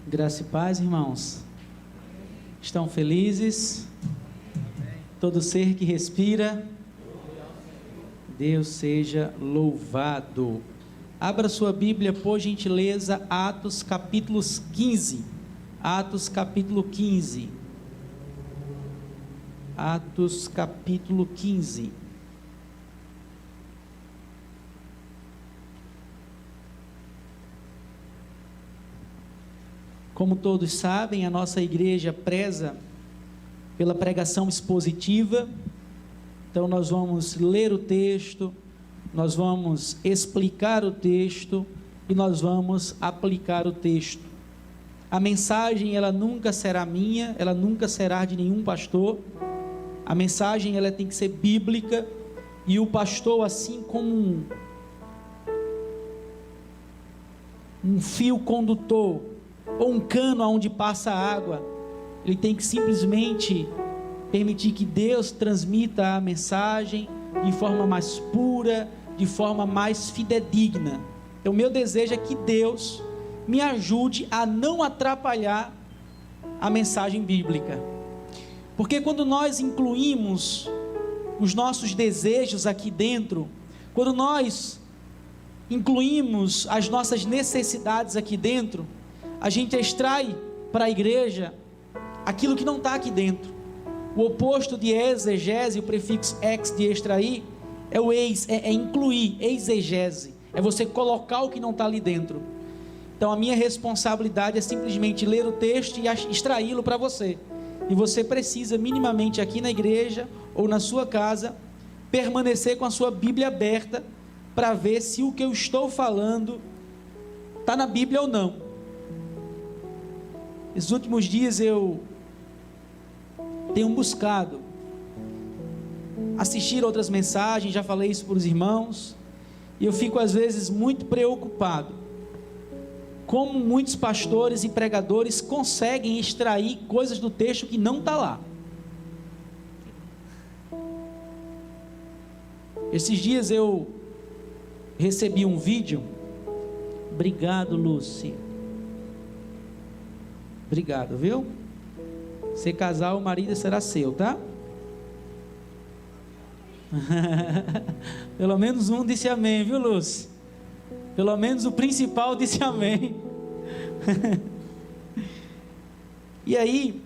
Graça e paz, irmãos. Estão felizes? Todo ser que respira, Deus seja louvado. Abra sua Bíblia, por gentileza, Atos capítulo 15. Atos capítulo 15. Atos capítulo 15. Como todos sabem, a nossa igreja preza pela pregação expositiva. Então nós vamos ler o texto, nós vamos explicar o texto e nós vamos aplicar o texto. A mensagem, ela nunca será minha, ela nunca será de nenhum pastor. A mensagem, ela tem que ser bíblica, e o pastor, assim como um fio condutor ou um cano aonde passa a água, ele tem que simplesmente permitir que Deus transmita a mensagem de forma mais pura, de forma mais fidedigna. Então, o meu desejo é que Deus me ajude a não atrapalhar a mensagem bíblica, porque quando nós incluímos os nossos desejos aqui dentro, quando nós incluímos as nossas necessidades aqui dentro, a gente extrai para a igreja aquilo que não está aqui dentro. O oposto de exegese, o prefixo ex de extrair, é o ex, é incluir, exegese, é você colocar o que não está ali dentro. Então a minha responsabilidade é simplesmente ler o texto e extraí-lo para você. E você precisa minimamente aqui na igreja ou na sua casa permanecer com a sua Bíblia aberta para ver se o que eu estou falando está na Bíblia ou não. Esses últimos dias eu tenho buscado assistir outras mensagens, já falei isso para os irmãos, e eu fico às vezes muito preocupado como muitos pastores e pregadores conseguem extrair coisas do texto que não está lá. Esses dias eu recebi um vídeo. Obrigado, Lúcia. Obrigado, viu? Se casar, o marido será seu, tá? Pelo menos um disse amém, viu, Lúcia? Pelo menos o principal disse amém. E aí,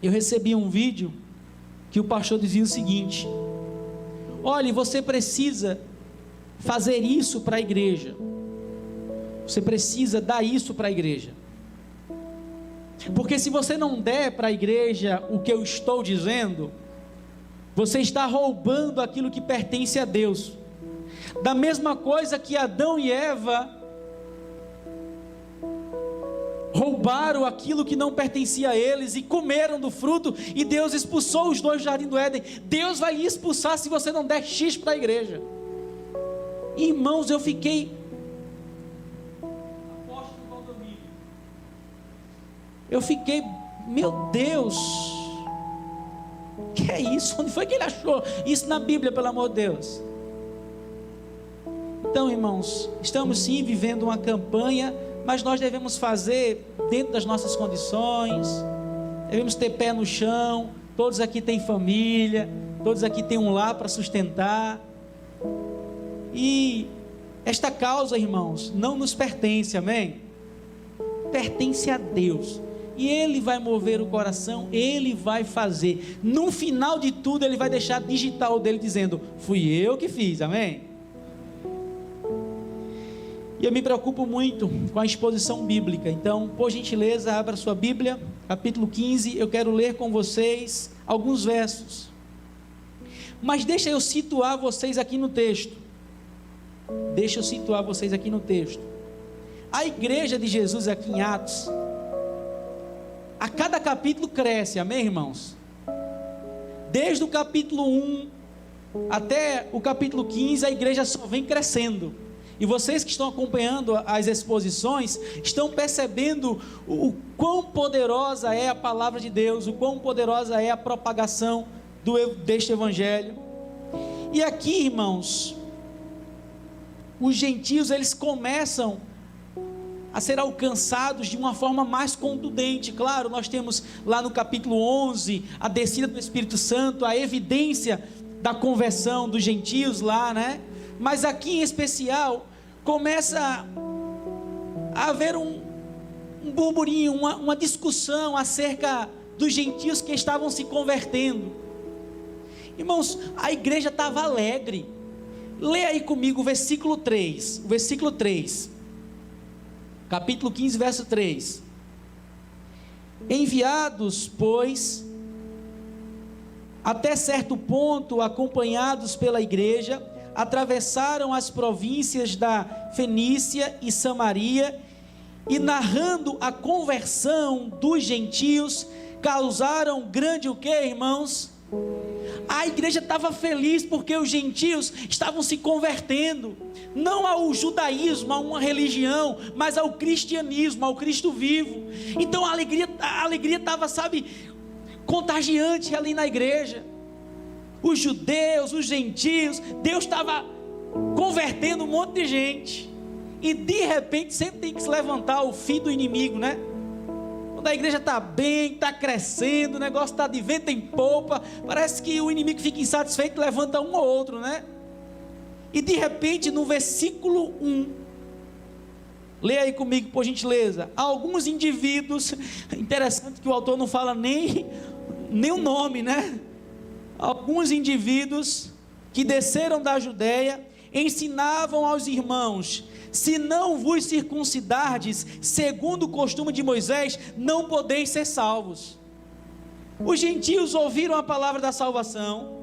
eu recebi um vídeo que o pastor dizia o seguinte: olha, você precisa fazer isso para a igreja. Você precisa dar isso para a igreja. Porque se você não der para a igreja o que eu estou dizendo, você está roubando aquilo que pertence a Deus. Da mesma coisa que Adão e Eva roubaram aquilo que não pertencia a eles e comeram do fruto, e Deus expulsou os dois do jardim do Éden. Deus vai lhe expulsar se você não der X para a igreja. Irmãos, eu fiquei... meu Deus, que é isso? Onde foi que ele achou isso na Bíblia, pelo amor de Deus? Então, irmãos, estamos sim vivendo uma campanha, mas nós devemos fazer dentro das nossas condições, devemos ter pé no chão. Todos aqui têm família, todos aqui têm um lar para sustentar, e esta causa, irmãos, não nos pertence, amém? Pertence a Deus. E Ele vai mover o coração, Ele vai fazer. No final de tudo, Ele vai deixar digital dele dizendo: fui eu que fiz, amém? E eu me preocupo muito com a exposição bíblica. Então, por gentileza, abra sua Bíblia, capítulo 15. Eu quero ler com vocês alguns versos. Mas deixa eu situar vocês aqui no texto. A igreja de Jesus aqui em Atos, a cada capítulo cresce, amém, irmãos? Desde o capítulo 1 até o capítulo 15, a igreja só vem crescendo. E vocês que estão acompanhando as exposições, estão percebendo o quão poderosa é a palavra de Deus, o quão poderosa é a propagação deste evangelho. E aqui, irmãos, os gentios, eles começam a a ser alcançados de uma forma mais contundente. Claro, nós temos lá no capítulo 11, a descida do Espírito Santo, a evidência da conversão dos gentios lá, né? Mas aqui em especial, começa a haver um burburinho, uma discussão acerca dos gentios que estavam se convertendo. Irmãos, a igreja estava alegre. Leia aí comigo o versículo 3, capítulo 15, verso 3. Enviados, pois, até certo ponto, acompanhados pela igreja, atravessaram as províncias da Fenícia e Samaria, e narrando a conversão dos gentios, causaram grande o que, irmãos? A igreja estava feliz porque os gentios estavam se convertendo, não ao judaísmo, a uma religião, mas ao cristianismo, ao Cristo vivo. Então a alegria estava, contagiante ali na igreja. Os judeus, os gentios, Deus estava convertendo um monte de gente. E de repente sempre tem que se levantar o filho do inimigo, né? Quando a igreja está bem, está crescendo, o negócio está de vento em popa, parece que o inimigo fica insatisfeito e levanta um ou outro, né? E de repente no versículo 1, leia aí comigo por gentileza, alguns indivíduos, interessante que o autor não fala nem o nome, né? Alguns indivíduos que desceram da Judéia, ensinavam aos irmãos: se não vos circuncidardes, segundo o costume de Moisés, não podeis ser salvos. Os gentios ouviram a palavra da salvação,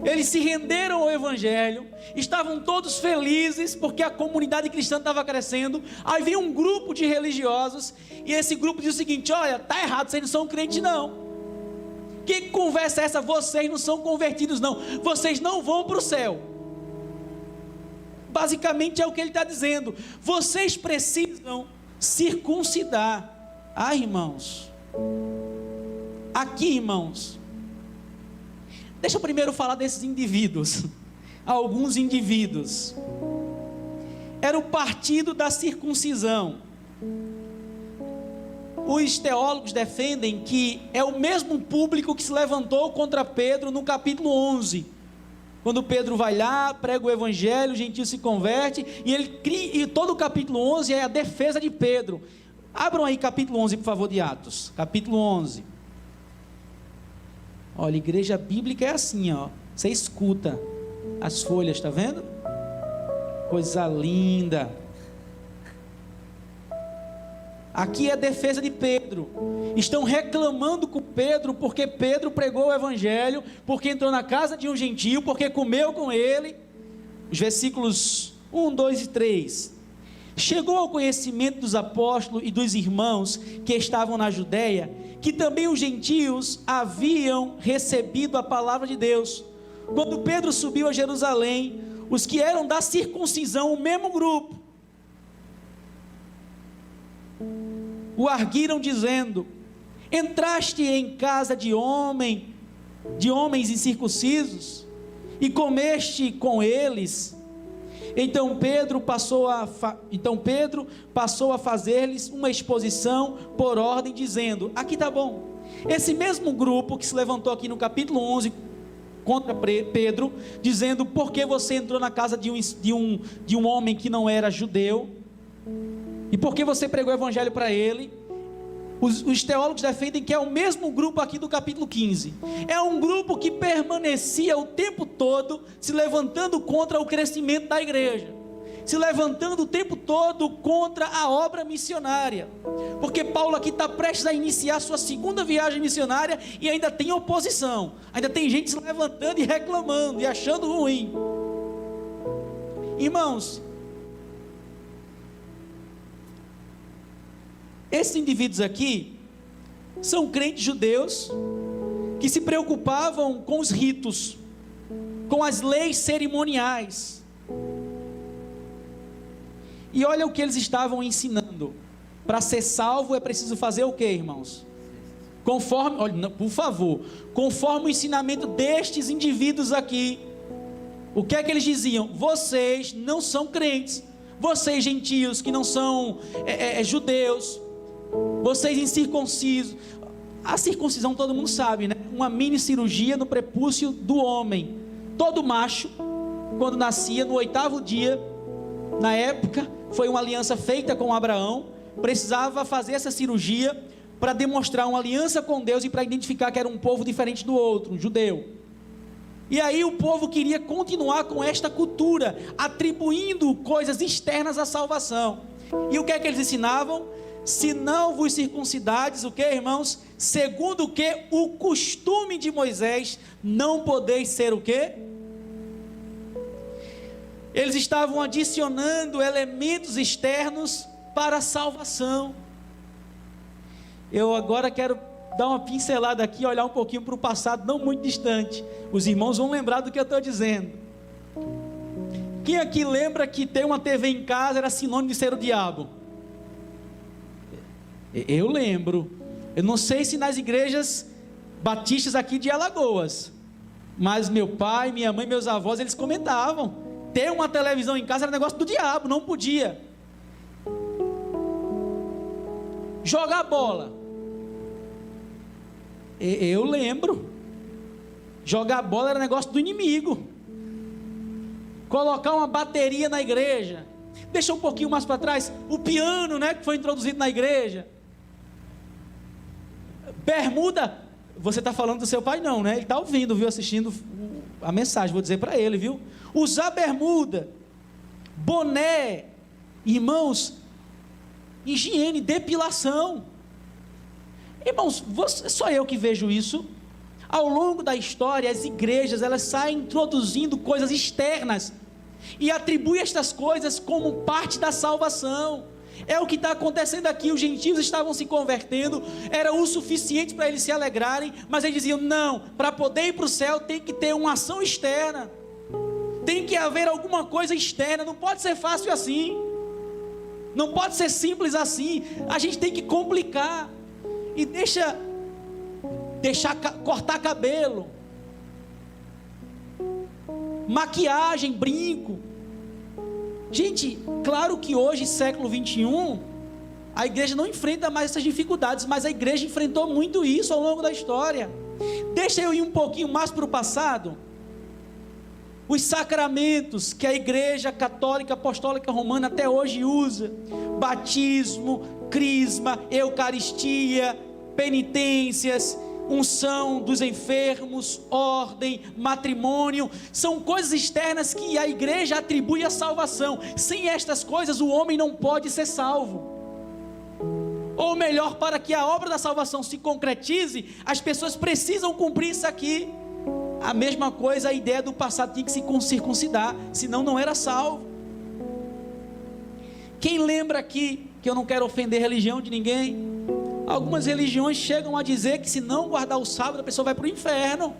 eles se renderam ao evangelho, estavam todos felizes, porque a comunidade cristã estava crescendo. Aí veio um grupo de religiosos, e esse grupo diz o seguinte: olha, está errado, vocês não são crentes não. Que conversa é essa? Vocês não são convertidos não, vocês não vão para o céu. Basicamente é o que ele está dizendo: vocês precisam circuncidar. Ah, irmãos, aqui, irmãos, deixa eu primeiro falar desses indivíduos. Alguns indivíduos, era o partido da circuncisão. Os teólogos defendem que é o mesmo público que se levantou contra Pedro no capítulo 11, quando Pedro vai lá, prega o evangelho, o gentio se converte, e todo o capítulo 11 é a defesa de Pedro. Abram aí capítulo 11, por favor, de Atos, capítulo 11. Olha, igreja bíblica é assim, ó, você escuta as folhas, está vendo? Coisa linda. Aqui é a defesa de Pedro. Estão reclamando com Pedro, porque Pedro pregou o evangelho, porque entrou na casa de um gentio, porque comeu com ele. Os versículos 1, 2 e 3. Chegou ao conhecimento dos apóstolos e dos irmãos que estavam na Judéia, que também os gentios haviam recebido a palavra de Deus. Quando Pedro subiu a Jerusalém, os que eram da circuncisão, o mesmo grupo, o arguiram dizendo: entraste em casa de homens incircuncisos e comeste com eles. Então Pedro passou a fazer-lhes uma exposição por ordem, dizendo: aqui está bom. Esse mesmo grupo que se levantou aqui no capítulo 11 contra Pedro, dizendo: por que você entrou na casa de um homem que não era judeu? E por que você pregou o evangelho para ele? Os teólogos defendem que é o mesmo grupo aqui do capítulo 15. É um grupo que permanecia o tempo todo se levantando contra o crescimento da igreja, se levantando o tempo todo contra a obra missionária, porque Paulo aqui está prestes a iniciar sua segunda viagem missionária e ainda tem oposição, ainda tem gente se levantando e reclamando e achando ruim. Irmãos, esses indivíduos aqui são crentes judeus que se preocupavam com os ritos, com as leis cerimoniais. E olha o que eles estavam ensinando: para ser salvo é preciso fazer o que, irmãos? Conforme o ensinamento destes indivíduos aqui. O que é que eles diziam? Vocês não são crentes, vocês gentios que não são judeus, vocês incircuncisos. A circuncisão todo mundo sabe, né? Uma mini cirurgia no prepúcio do homem. Todo macho, quando nascia no 8º dia, na época, foi uma aliança feita com Abraão, precisava fazer essa cirurgia para demonstrar uma aliança com Deus e para identificar que era um povo diferente do outro, um judeu. E aí o povo queria continuar com esta cultura, atribuindo coisas externas à salvação. E o que é que eles ensinavam? Se não vos circuncidades, o que, irmãos? Segundo o que? O costume de Moisés, não podeis ser o quê? Eles estavam adicionando elementos externos para a salvação. Eu agora quero dar uma pincelada aqui, olhar um pouquinho para o passado, não muito distante. Os irmãos vão lembrar do que eu estou dizendo. Quem aqui lembra que ter uma TV em casa era sinônimo de ser o diabo? Eu lembro. Eu não sei se nas igrejas batistas aqui de Alagoas, mas meu pai, minha mãe, meus avós, eles comentavam, ter uma televisão em casa era negócio do diabo, não podia. Jogar bola, eu lembro, jogar bola era negócio do inimigo. Colocar uma bateria na igreja, deixa um pouquinho mais para trás, o piano, né, que foi introduzido na igreja. Bermuda, você está falando do seu pai não, né? Ele está ouvindo, viu, assistindo a mensagem, vou dizer para ele, viu? Usar bermuda, boné, irmãos, higiene, depilação. Irmãos, só eu que vejo isso. Ao longo da história, as igrejas, elas saem introduzindo coisas externas e atribuem estas coisas como parte da salvação. É o que está acontecendo aqui. Os gentios estavam se convertendo, era o suficiente para eles se alegrarem, mas eles diziam, não, para poder ir para o céu tem que ter uma ação externa, tem que haver alguma coisa externa, não pode ser fácil assim, não pode ser simples assim, a gente tem que complicar, e deixar cortar cabelo, maquiagem, brinco. Gente, claro que hoje, século 21, a igreja não enfrenta mais essas dificuldades, mas a igreja enfrentou muito isso ao longo da história. Deixa eu ir um pouquinho mais para o passado. Os sacramentos que a igreja católica apostólica romana até hoje usa: batismo, crisma, eucaristia, penitências, unção dos enfermos, ordem, matrimônio, são coisas externas que a igreja atribui à salvação. Sem estas coisas o homem não pode ser salvo. Ou melhor, para que a obra da salvação se concretize, as pessoas precisam cumprir isso aqui. A mesma coisa, a ideia do passado tinha que se circuncidar, senão não era salvo. Quem lembra aqui, que eu não quero ofender a religião de ninguém, algumas religiões chegam a dizer que se não guardar o sábado, a pessoa vai para o inferno.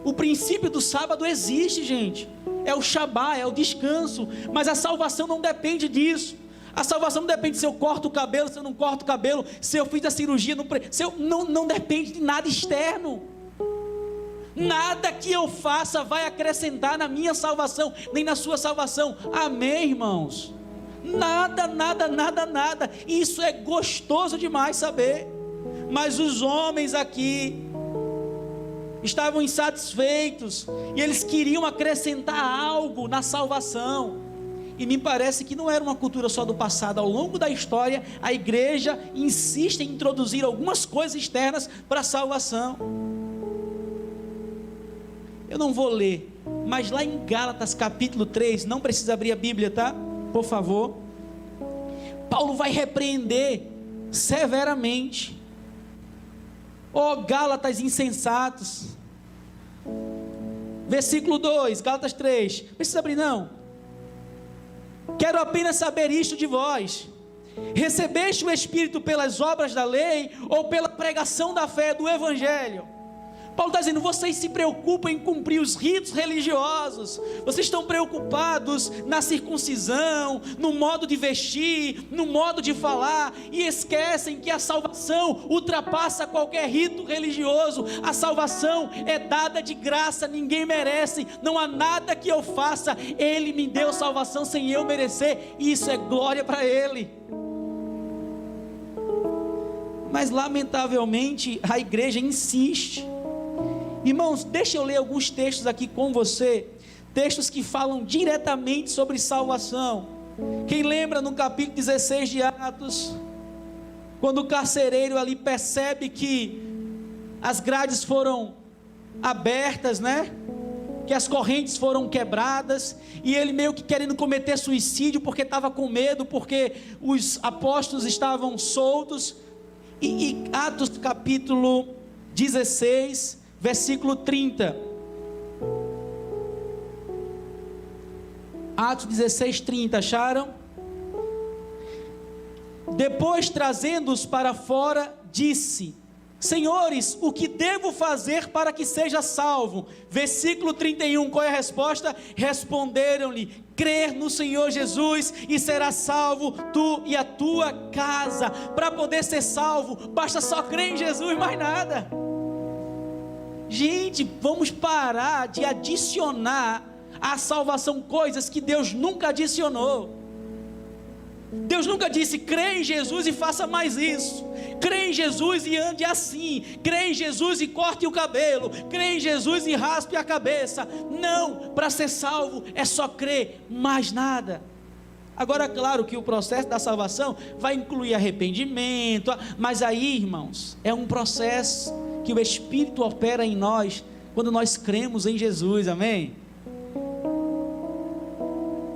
O princípio do sábado existe, gente, é o Shabá, é o descanso, mas a salvação não depende disso. A salvação não depende se eu corto o cabelo, se eu não corto o cabelo, se eu fiz a cirurgia, não depende de nada externo. Nada que eu faça vai acrescentar na minha salvação, nem na sua salvação. Amém, irmãos? Nada. Isso é gostoso demais saber. Mas os homens aqui estavam insatisfeitos e eles queriam acrescentar algo na salvação. E me parece que não era uma cultura só do passado. Ao longo da história, a igreja insiste em introduzir algumas coisas externas para a salvação. Eu não vou ler, mas lá em Gálatas capítulo 3, não precisa abrir a Bíblia, tá? Por favor. Paulo vai repreender severamente. Ó Gálatas insensatos. Versículo 2, Gálatas 3. Não precisa abrir não. Quero apenas saber isto de vós: recebeste o Espírito pelas obras da lei ou pela pregação da fé do Evangelho? Paulo está dizendo: vocês se preocupam em cumprir os ritos religiosos, vocês estão preocupados na circuncisão, no modo de vestir, no modo de falar, e esquecem que a salvação ultrapassa qualquer rito religioso. A salvação é dada de graça, ninguém merece, não há nada que eu faça, Ele me deu salvação sem eu merecer, e isso é glória para Ele. Mas lamentavelmente a igreja insiste. Irmãos, deixa eu ler alguns textos aqui com você, textos que falam diretamente sobre salvação. Quem lembra no capítulo 16 de Atos, quando o carcereiro ali percebe que as grades foram abertas, né? Que as correntes foram quebradas, e ele meio que querendo cometer suicídio, porque estava com medo, porque os apóstolos estavam soltos. E Atos capítulo 16, versículo 30. Atos 16, 30, acharam? Depois, trazendo-os para fora, disse: Senhores, o que devo fazer para que seja salvo? Versículo 31, qual é a resposta? Responderam-lhe: crer no Senhor Jesus e serás salvo, tu e a tua casa. Para poder ser salvo, basta só crer em Jesus, mais nada. Gente, vamos parar de adicionar à salvação coisas que Deus nunca adicionou. Deus nunca disse: crê em Jesus e faça mais isso, crê em Jesus e ande assim, crê em Jesus e corte o cabelo, crê em Jesus e raspe a cabeça. Não, para ser salvo é só crer, mais nada. Agora, claro que o processo da salvação vai incluir arrependimento, mas aí, irmãos, é um processo que o Espírito opera em nós quando nós cremos em Jesus, amém?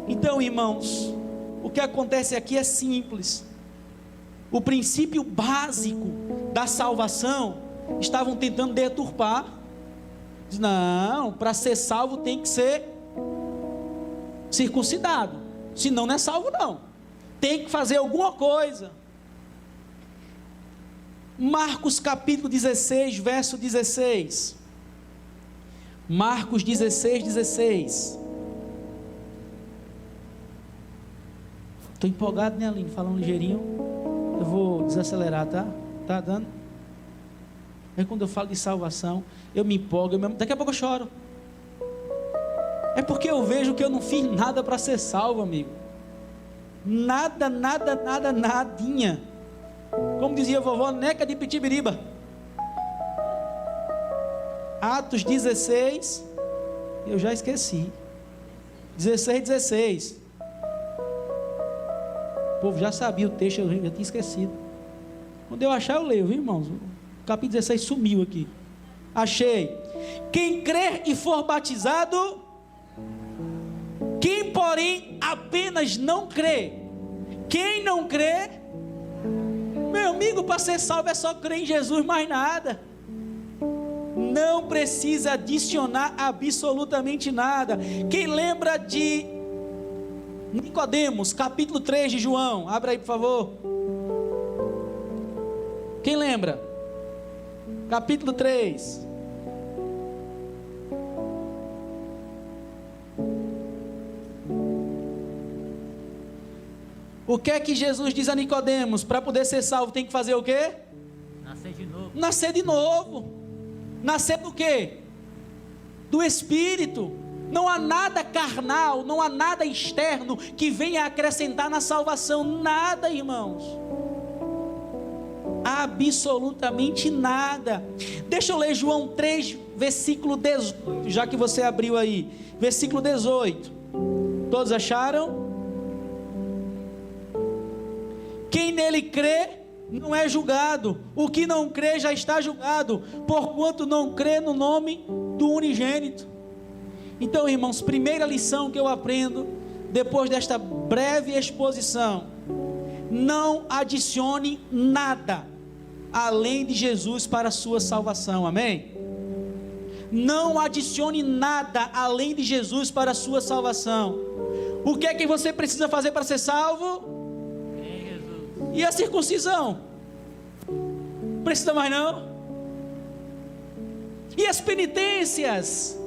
Então, irmãos, o que acontece aqui é simples. O princípio básico da salvação estavam tentando deturpar. Não, para ser salvo tem que ser circuncidado, senão não é salvo não, tem que fazer alguma coisa. Marcos capítulo 16, verso 16. Marcos 16, 16. Estou empolgado, né, Aline? Falando ligeirinho. Eu vou desacelerar, tá? Tá dando? Aí quando eu falo de salvação, eu me empolgo, daqui a pouco eu choro. É porque eu vejo que eu não fiz nada para ser salvo, amigo. Nada, nada, nada, nadinha. Como dizia a vovó, neca de pitibiriba. Atos 16, eu já esqueci. 16, 16. O povo já sabia o texto, eu já tinha esquecido. Quando eu achar, eu leio, viu, irmãos? O capítulo 16 sumiu aqui. Achei. Quem crer e for batizado, quem porém apenas não crê, quem não crê, meu amigo, para ser salvo é só crer em Jesus, mais nada. Não precisa adicionar absolutamente nada. Quem lembra de Nicodemos, capítulo 3 de João? Abra aí, por favor. Quem lembra? Capítulo 3. O que é que Jesus diz a Nicodemos? Para poder ser salvo tem que fazer o quê? Nascer de novo. Nascer de novo. Nascer do quê? Do Espírito. Não há nada carnal, não há nada externo que venha acrescentar na salvação. Nada, irmãos. Absolutamente nada. Deixa eu ler João 3, versículo 18, já que você abriu aí. Versículo 18. Todos acharam? Quem nele crê não é julgado, o que não crê já está julgado, porquanto não crê no nome do unigênito. Então, irmãos, primeira lição que eu aprendo depois desta breve exposição: não adicione nada além de Jesus para a sua salvação, amém? Não adicione nada além de Jesus para a sua salvação. O que é que você precisa fazer para ser salvo? E a circuncisão? Precisa mais não? E as penitências?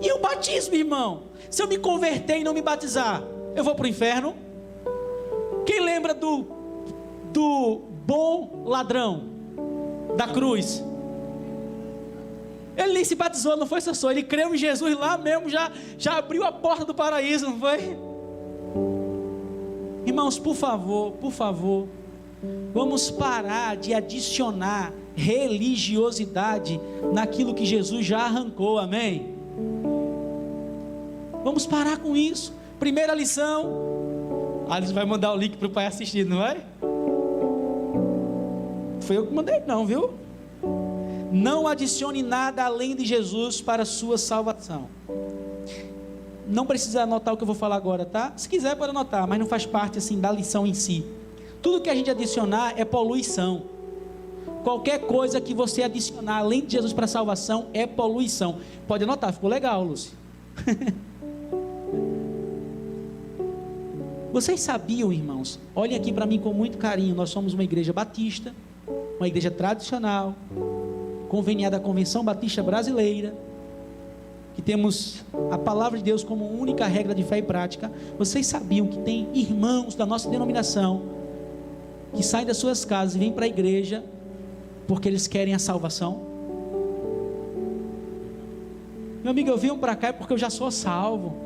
E o batismo, irmão? Se eu me converter e não me batizar, eu vou para o inferno? Quem lembra do bom ladrão da cruz? Ele nem se batizou, não foi só, ele creu em Jesus lá mesmo, já abriu a porta do paraíso, não foi? Irmãos, por favor, vamos parar de adicionar religiosidade naquilo que Jesus já arrancou, amém? Vamos parar com isso. Primeira lição. Alice vai mandar o link para o pai assistir, não vai? Foi eu que mandei, não, viu? Não adicione nada além de Jesus para a sua salvação. Não precisa anotar o que eu vou falar agora, tá? Se quiser pode anotar, mas não faz parte assim da lição em si. Tudo que a gente adicionar é poluição. Qualquer coisa que você adicionar além de Jesus para a salvação é poluição. Pode anotar, ficou legal, Lúcio. Vocês sabiam, irmãos? Olhem aqui para mim com muito carinho. Nós somos uma igreja batista, uma igreja tradicional, conveniada à Convenção Batista Brasileira, que temos a palavra de Deus como única regra de fé e prática. Vocês sabiam que tem irmãos da nossa denominação que saem das suas casas e vêm para a igreja porque eles querem a salvação? Meu amigo, eu vim para cá é porque eu já sou salvo.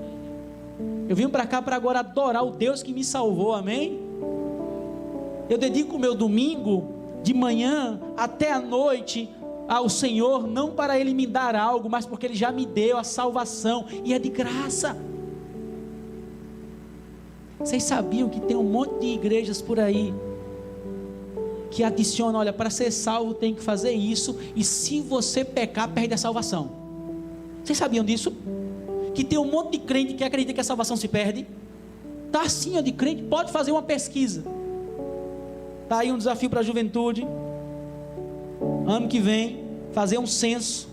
Eu vim para cá para agora adorar o Deus que me salvou, amém? Eu dedico o meu domingo de manhã até a noite ao Senhor, não para Ele me dar algo, mas porque Ele já me deu a salvação, e é de graça. Vocês sabiam que tem um monte de igrejas por aí, que adicionam, olha, para ser salvo tem que fazer isso, e se você pecar, perde a salvação. Vocês sabiam disso? Que tem um monte de crente que acredita que a salvação se perde. Está assim, ó, de crente, pode fazer uma pesquisa. Está aí um desafio para a juventude, ano que vem, fazer um censo,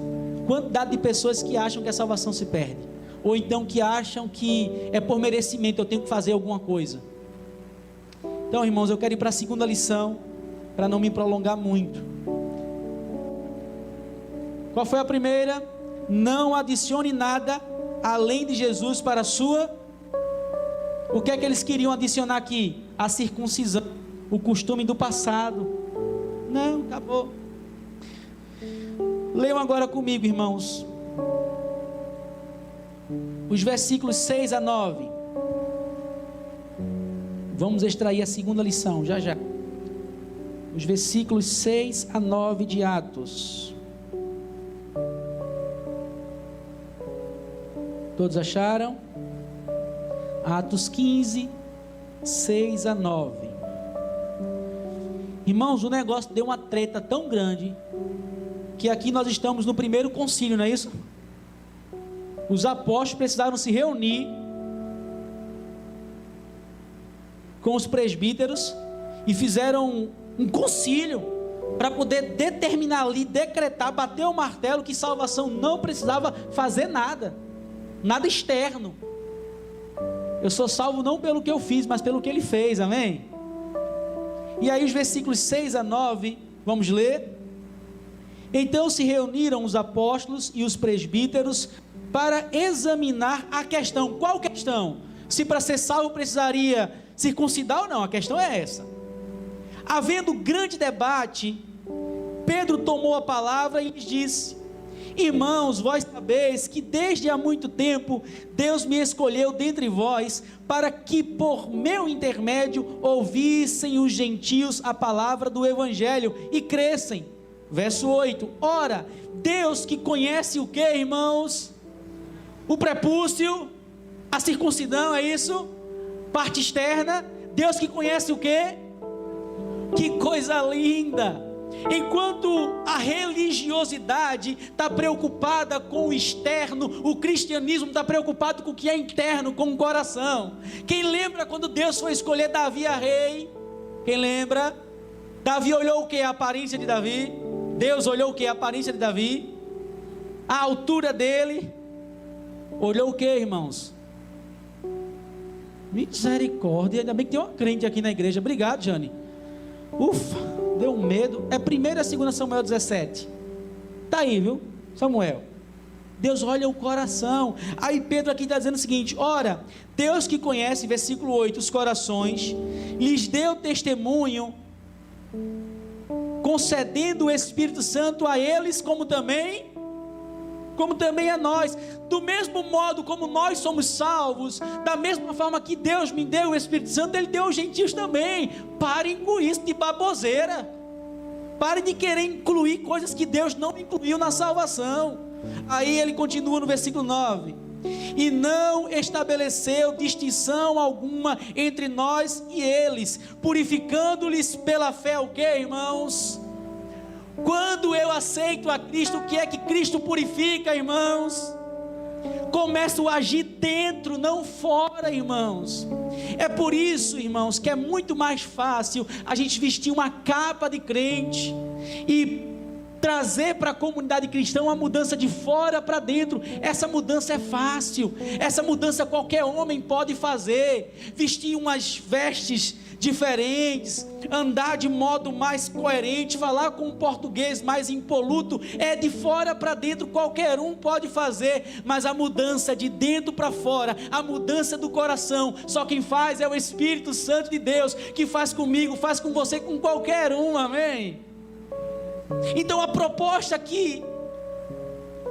quantidade de pessoas que acham que a salvação se perde, ou então que acham que é por merecimento, eu tenho que fazer alguma coisa. Então, irmãos, eu quero ir para a segunda lição, para não me prolongar muito. Qual foi a primeira? Não adicione nada além de Jesus para a sua... O que é que eles queriam adicionar aqui? A circuncisão, o costume do passado. Não, acabou. Leiam agora comigo, irmãos, os versículos 6 a 9. Vamos extrair a segunda lição, já. Os versículos 6 a 9 de Atos. Todos acharam? Atos 15, 6 a 9. Irmãos, o negócio deu uma treta tão grande, que aqui nós estamos no primeiro concílio, não é isso? Os apóstolos precisaram se reunir com os presbíteros e fizeram um concílio para poder determinar ali, decretar, bater o martelo que salvação não precisava fazer nada externo. Eu sou salvo não pelo que eu fiz, mas pelo que Ele fez, amém? E aí os versículos 6 a 9, vamos ler. Então se reuniram os apóstolos e os presbíteros para examinar a questão. Qual questão? Se para ser salvo precisaria circuncidar ou não, a questão é essa. Havendo grande debate, Pedro tomou a palavra e lhes disse: irmãos, vós sabeis que desde há muito tempo Deus me escolheu dentre vós para que por meu intermédio ouvissem os gentios a palavra do evangelho e crescem. Verso 8, ora, Deus que conhece o que, irmãos? O prepúcio, a circuncisão, é isso? Parte externa. Deus que conhece o que? Que coisa linda! Enquanto a religiosidade está preocupada com o externo, o cristianismo está preocupado com o que é interno, com o coração. Quem lembra quando Deus foi escolher Davi a rei? Quem lembra? Davi olhou o que? A aparência de Davi. Deus olhou o que? A aparência de Davi. A altura dele. Olhou o que, irmãos? Misericórdia. Ainda bem que tem uma crente aqui na igreja. Obrigado, Jane. Ufa, deu um medo. É 1 e 2 Samuel 17. Está aí, viu, Samuel? Deus olha o coração. Aí Pedro aqui está dizendo o seguinte: ora, Deus que conhece, versículo 8, os corações, lhes deu testemunho, concedendo o Espírito Santo a eles, como também a nós. Do mesmo modo como nós somos salvos, da mesma forma que Deus me deu o Espírito Santo, Ele deu aos gentios também. Parem com isso de baboseira. Parem de querer incluir coisas que Deus não incluiu na salvação. Aí ele continua no versículo 9: e não estabeleceu distinção alguma entre nós e eles, purificando-lhes pela fé o que, irmãos? Quando eu aceito a Cristo, o que é que Cristo purifica, irmãos? Começo a agir dentro, não fora, irmãos. É por isso, irmãos, que é muito mais fácil a gente vestir uma capa de crente e trazer para a comunidade cristã uma mudança de fora para dentro. Essa mudança é fácil, essa mudança qualquer homem pode fazer. Vestir umas vestes diferentes, andar de modo mais coerente, falar com um português mais impoluto, é de fora para dentro, qualquer um pode fazer. Mas a mudança de dentro para fora, a mudança do coração, só quem faz é o Espírito Santo de Deus, que faz comigo, faz com você, com qualquer um, amém? Então a proposta aqui,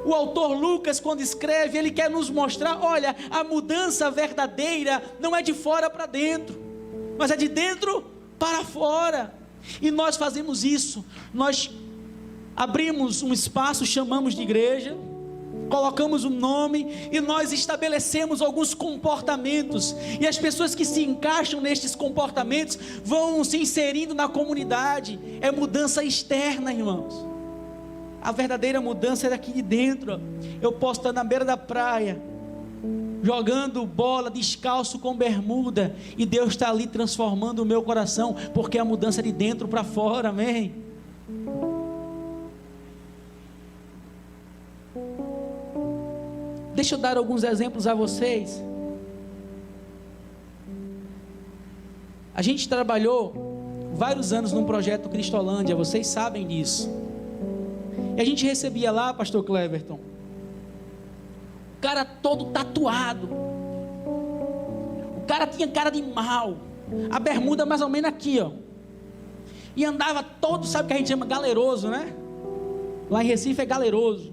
o autor Lucas, quando escreve, ele quer nos mostrar: olha, a mudança verdadeira não é de fora para dentro, mas é de dentro para fora. E nós fazemos isso, nós abrimos um espaço, chamamos de igreja, colocamos um nome e nós estabelecemos alguns comportamentos, e as pessoas que se encaixam nestes comportamentos vão se inserindo na comunidade. É mudança externa, irmãos. A verdadeira mudança é daqui de dentro. Eu posso estar na beira da praia jogando bola descalço com bermuda, e Deus está ali transformando o meu coração, porque a mudança é de dentro para fora, amém? Deixa eu dar alguns exemplos a vocês. A gente trabalhou vários anos num projeto Cristolândia, vocês sabem disso. E a gente recebia lá, pastor Cleverton, o cara todo tatuado, o cara tinha cara de mal, a bermuda mais ou menos aqui, ó, e andava todo, sabe o que a gente chama galeroso, né? Lá em Recife é galeroso.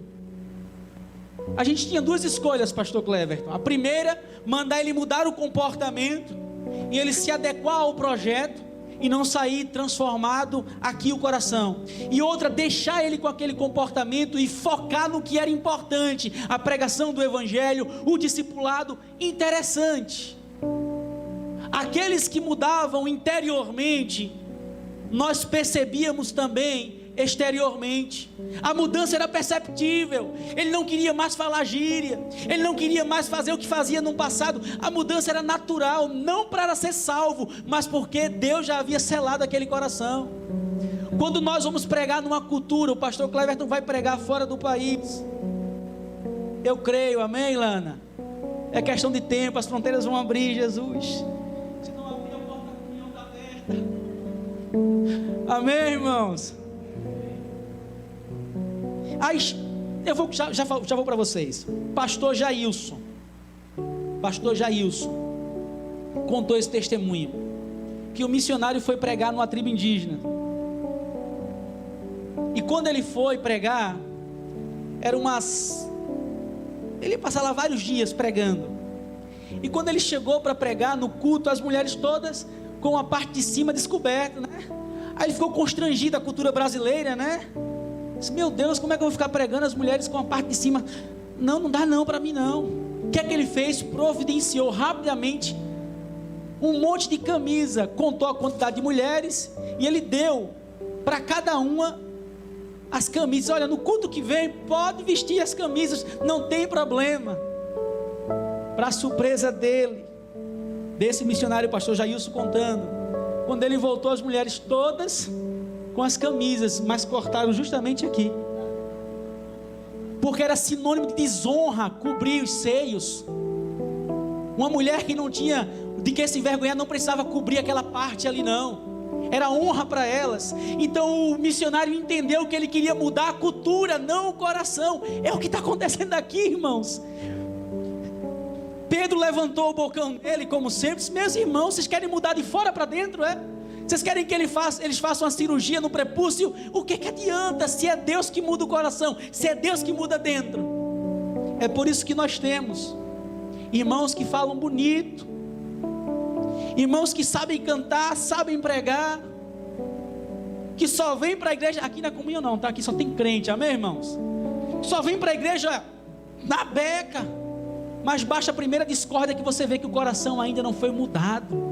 A gente tinha duas escolhas, pastor Cleverton. A primeira, mandar ele mudar o comportamento e ele se adequar ao projeto e não sair transformado aqui o coração. E outra, deixar ele com aquele comportamento e focar no que era importante: a pregação do evangelho, o discipulado. Interessante. Aqueles que mudavam interiormente, nós percebíamos também exteriormente. A mudança era perceptível. Ele não queria mais falar gíria, ele não queria mais fazer o que fazia no passado. A mudança era natural, não para ser salvo, mas porque Deus já havia selado aquele coração. Quando nós vamos pregar numa cultura, o pastor Cleverton vai pregar fora do país, eu creio, amém, Lana? É questão de tempo, as fronteiras vão abrir, Jesus. Se não abrir, a porta do caminhão está aberta. Amém, irmãos? Aí, eu vou, já vou para vocês. Pastor Jailson contou esse testemunho, que o missionário foi pregar numa tribo indígena, e quando ele foi pregar, ele passava lá vários dias pregando, e quando ele chegou para pregar no culto, as mulheres todas com a parte de cima descoberta, né? Aí ele ficou constrangido, a cultura brasileira, né? Meu Deus, como é que eu vou ficar pregando as mulheres com a parte de cima? Não dá não para mim não. O que é que ele fez? Providenciou rapidamente um monte de camisa, contou a quantidade de mulheres e ele deu para cada uma as camisas. Olha, no culto que vem pode vestir as camisas, não tem problema. Para surpresa desse missionário, o pastor Jailson contando, quando ele voltou, as mulheres todas com as camisas, mas cortaram justamente aqui, porque era sinônimo de desonra cobrir os seios. Uma mulher que não tinha de que se envergonhar não precisava cobrir aquela parte ali não. era honra para elas. Então o missionário entendeu que ele queria mudar a cultura, não o coração. É o que está acontecendo aqui, irmãos. Pedro levantou o bocão dele, como sempre, disse: meus irmãos, vocês querem mudar de fora para dentro, é? Vocês querem que eles façam uma cirurgia no prepúcio? O que adianta, se é Deus que muda o coração, se é Deus que muda dentro? É por isso que nós temos irmãos que falam bonito, irmãos que sabem cantar, sabem pregar, que só vêm para a igreja, aqui na comunhão não, tá? Aqui só tem crente, amém, irmãos? Só vem para a igreja na beca, mas baixa a primeira discórdia que você vê que o coração ainda não foi mudado,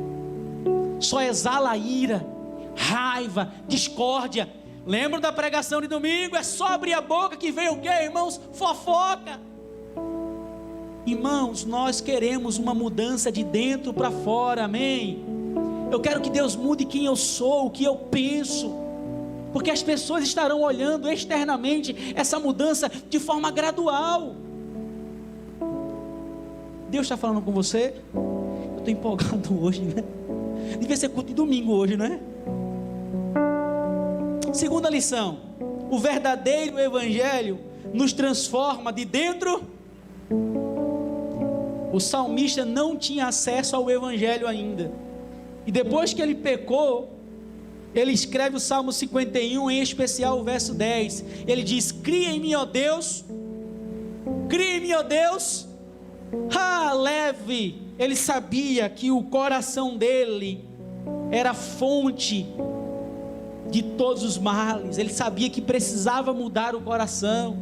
só exala ira, raiva, discórdia. Lembra da pregação de domingo? É só abrir a boca que vem o quê, irmãos? Fofoca. Irmãos, nós queremos uma mudança de dentro para fora, amém? Eu quero que Deus mude quem eu sou, o que eu penso, porque as pessoas estarão olhando externamente essa mudança de forma gradual. Deus está falando com você? Eu estou empolgado hoje, né? Devia ser culto de domingo hoje, né? Segunda lição: o verdadeiro evangelho nos transforma de dentro. O salmista não tinha acesso ao evangelho ainda, e depois que ele pecou, ele escreve o Salmo 51, em especial o verso 10. Ele diz: cria em mim, ó Deus, cria em mim, ó Deus, leve. Ele sabia que o coração dele era fonte de todos os males. Ele sabia que precisava mudar o coração,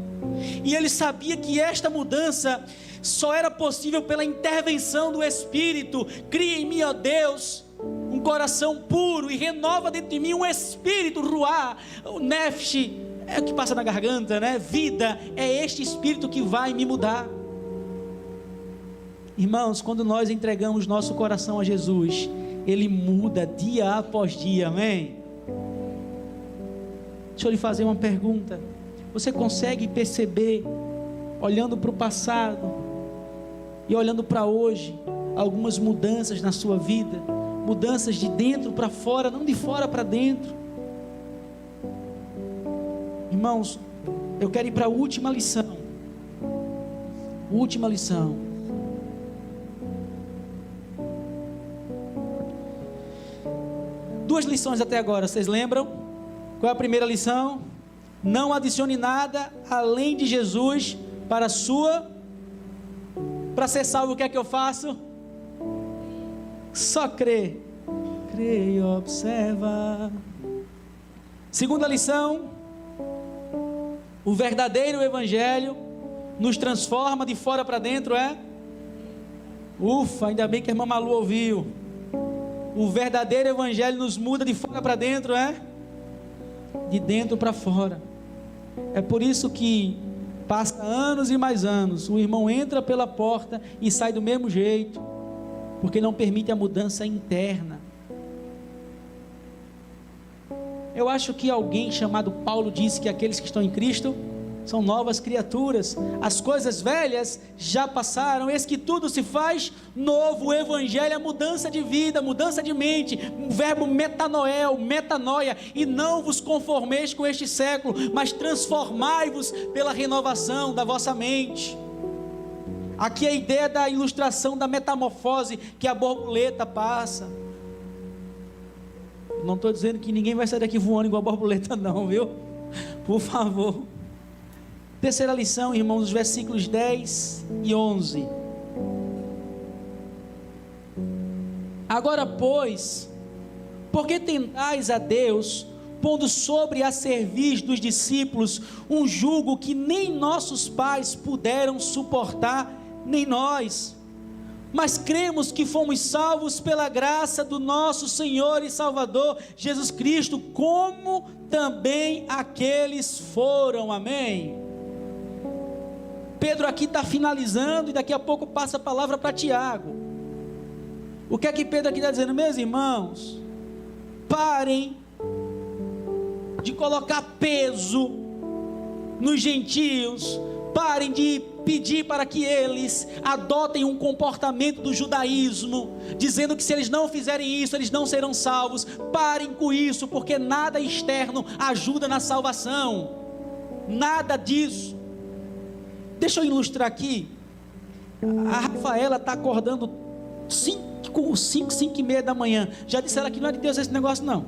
e ele sabia que esta mudança só era possível pela intervenção do Espírito. Cria em mim, ó Deus, um coração puro, e renova dentro de mim um espírito, ruá, o nefesh, é o que passa na garganta, né? Vida, é este espírito que vai me mudar. Irmãos, quando nós entregamos nosso coração a Jesus, Ele muda dia após dia, amém? Deixa eu lhe fazer uma pergunta: você consegue perceber, olhando para o passado e olhando para hoje, algumas mudanças na sua vida? Mudanças de dentro para fora, não de fora para dentro. Irmãos, eu quero ir para a última lição. Última lição. Duas lições até agora, vocês lembram? Qual é a primeira lição? Não adicione nada além de Jesus para ser salvo. O que é que eu faço? Só crê e observa. Segunda lição: o verdadeiro evangelho nos transforma de fora para dentro, é? Ufa, ainda bem que a irmã Malu ouviu. O verdadeiro evangelho nos muda de fora para dentro, é? De dentro para fora. É por isso que passa anos e mais anos, o irmão entra pela porta e sai do mesmo jeito, porque não permite a mudança interna. Eu acho que alguém chamado Paulo disse que aqueles que estão em Cristo são novas criaturas. As coisas velhas já passaram, eis que tudo se faz novo. O evangelho é mudança de vida, mudança de mente. O verbo metanoel, metanoia. E não vos conformeis com este século, mas transformai-vos pela renovação da vossa mente. Aqui é a ideia da ilustração da metamorfose que a borboleta passa. Não estou dizendo que ninguém vai sair daqui voando igual a borboleta não, viu? Por favor. Terceira lição, irmãos, os versículos 10 e 11. Agora, pois, por que tentais a Deus, pondo sobre a cerviz dos discípulos um jugo que nem nossos pais puderam suportar, nem nós? Mas cremos que fomos salvos pela graça do nosso Senhor e Salvador Jesus Cristo, como também aqueles foram, amém? Pedro aqui está finalizando, e daqui a pouco passa a palavra para Tiago. O que é que Pedro aqui está dizendo? Meus irmãos, parem de colocar peso nos gentios, parem de pedir para que eles adotem um comportamento do judaísmo, dizendo que se eles não fizerem isso, eles não serão salvos. Parem com isso, porque nada externo ajuda na salvação, nada disso. Deixa eu ilustrar aqui. A Rafaela está acordando 5h30 da manhã. Já disse ela que não é de Deus esse negócio não.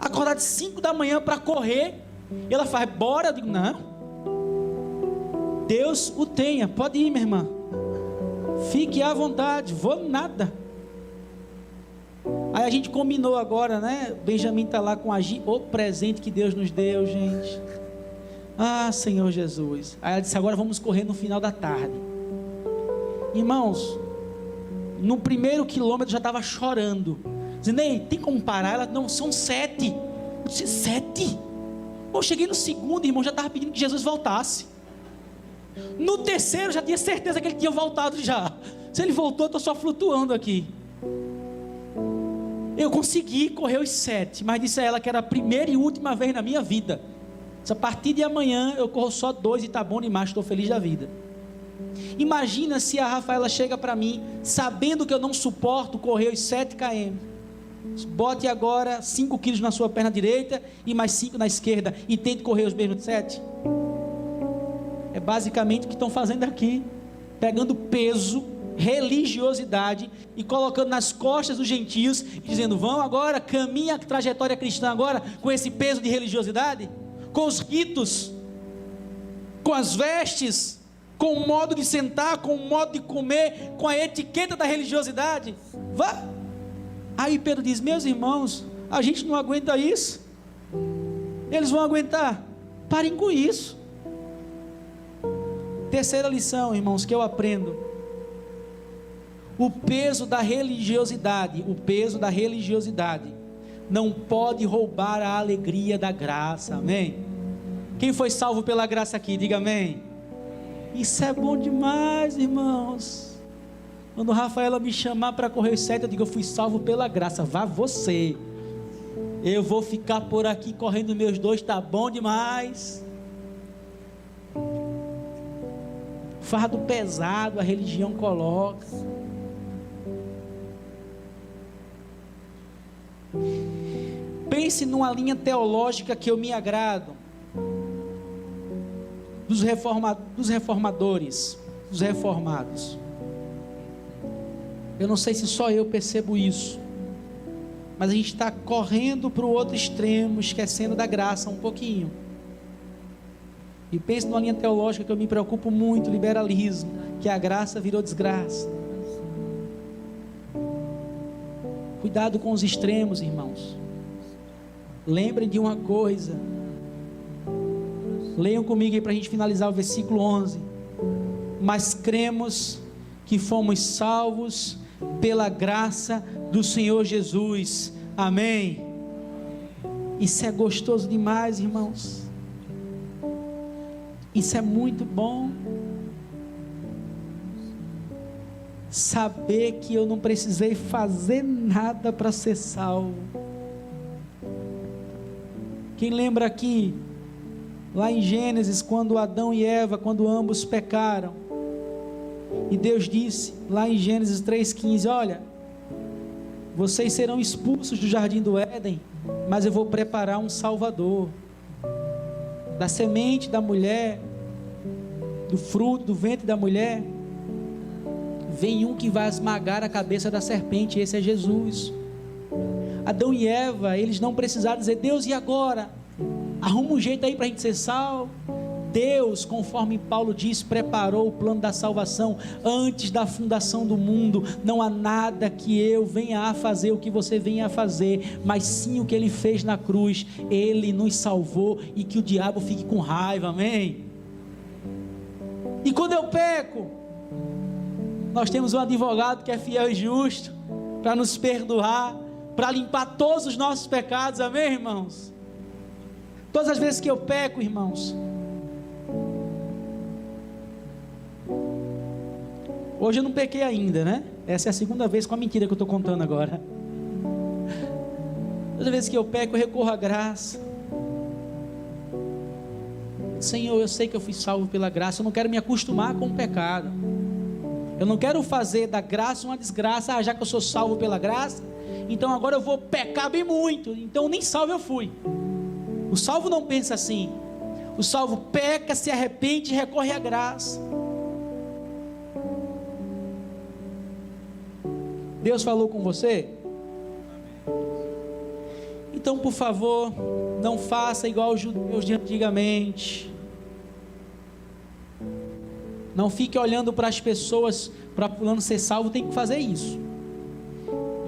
Acordar de 5 da manhã para correr. E ela faz, bora. Eu digo, não, Deus o tenha, pode ir, minha irmã, fique à vontade, vou nada. Aí a gente combinou agora, né? Benjamin está lá com o presente que Deus nos deu, gente. Ah, Senhor Jesus. Aí ela disse, agora vamos correr no final da tarde. Irmãos, no primeiro quilômetro já estava chorando, dizendo, ei, tem como parar? Ela, não, são 7. Eu disse, 7? Eu cheguei no segundo, irmão, já estava pedindo que Jesus voltasse. No terceiro, já tinha certeza que ele tinha voltado já. Se ele voltou, eu estou só flutuando aqui. Eu consegui correr os 7, mas disse a ela que era a primeira e última vez na minha vida. A partir de amanhã eu corro só 2 e está bom demais, estou feliz da vida. Imagina se a Rafaela chega para mim, sabendo que eu não suporto correr os 7 km. Bote agora 5 quilos na sua perna direita e mais 5 na esquerda e tente correr os mesmos 7. É basicamente o que estão fazendo aqui, pegando peso, religiosidade e colocando nas costas dos gentios e dizendo, vão agora, caminha a trajetória cristã agora com esse peso de religiosidade, com os ritos, com as vestes, com o modo de sentar, com o modo de comer, com a etiqueta da religiosidade. Vá. Aí Pedro diz, meus irmãos, a gente não aguenta isso. Eles vão aguentar. Parem com isso. Terceira lição, irmãos, que eu aprendo. O peso da religiosidade não pode roubar a alegria da graça. Amém? Quem foi salvo pela graça aqui, diga amém. Isso é bom demais, irmãos. Quando Rafaela me chamar para correr os 7, eu digo, eu fui salvo pela graça, vá você. Eu vou ficar por aqui correndo meus 2, tá bom demais. Fardo pesado a religião coloca. Pense numa linha teológica que eu me agrado. Dos reformadores, dos reformados. Eu não sei se só eu percebo isso, mas a gente está correndo para o outro extremo, esquecendo da graça um pouquinho. E pense numa linha teológica que eu me preocupo muito, liberalismo, que a graça virou desgraça. Cuidado com os extremos, irmãos. Lembrem de uma coisa. Leiam comigo aí para a gente finalizar o versículo 11. Mas cremos que fomos salvos pela graça do Senhor Jesus. Amém. Isso é gostoso demais, irmãos. Isso é muito bom. Saber que eu não precisei fazer nada para ser salvo. Quem lembra aqui, lá em Gênesis, quando Adão e Eva, quando ambos pecaram, e Deus disse, lá em Gênesis 3,15, olha, vocês serão expulsos do jardim do Éden, mas eu vou preparar um Salvador, da semente da mulher, do fruto, do ventre da mulher, vem um que vai esmagar a cabeça da serpente, esse é Jesus. Adão e Eva, eles não precisaram dizer, Deus, e agora? Arruma um jeito aí para a gente ser salvo. Deus, conforme Paulo diz, preparou o plano da salvação antes da fundação do mundo. Não há nada que eu venha a fazer, o que você venha a fazer, mas sim o que Ele fez na cruz. Ele nos salvou e que o diabo fique com raiva, amém? E quando eu peco, nós temos um advogado que é fiel e justo para nos perdoar, para limpar todos os nossos pecados, amém, irmãos? Todas as vezes que eu peco, irmãos, hoje eu não pequei ainda, né? Essa é a segunda vez com a mentira que eu estou contando agora. Todas as vezes que eu peco, eu recorro à graça. Senhor, eu sei que eu fui salvo pela graça, eu não quero me acostumar com o pecado. Eu não quero fazer da graça uma desgraça. Já que eu sou salvo pela graça, então agora eu vou pecar bem muito, então nem salvo eu fui. O salvo não pensa assim. O salvo peca, se arrepende e recorre à graça. Deus falou com você? Então, por favor, não faça igual os judeus de antigamente. Não fique olhando para as pessoas, para fulano ser salvo, tem que fazer isso.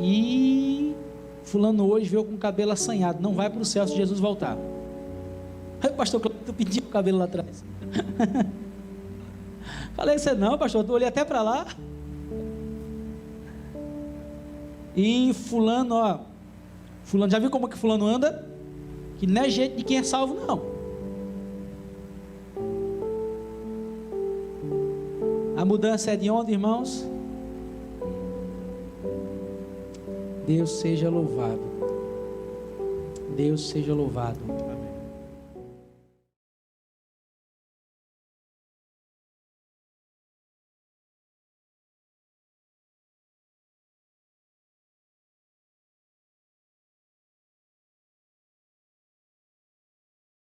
E fulano hoje veio com o cabelo assanhado, não vai para o céu se Jesus voltar. Pastor, tu pediu o cabelo lá atrás. Falei, você não, pastor, eu olhei até para lá. E fulano, ó, fulano, já viu como que fulano anda? Que não é jeito de quem é salvo, não. A mudança é de onde, irmãos? Deus seja louvado. Deus seja louvado.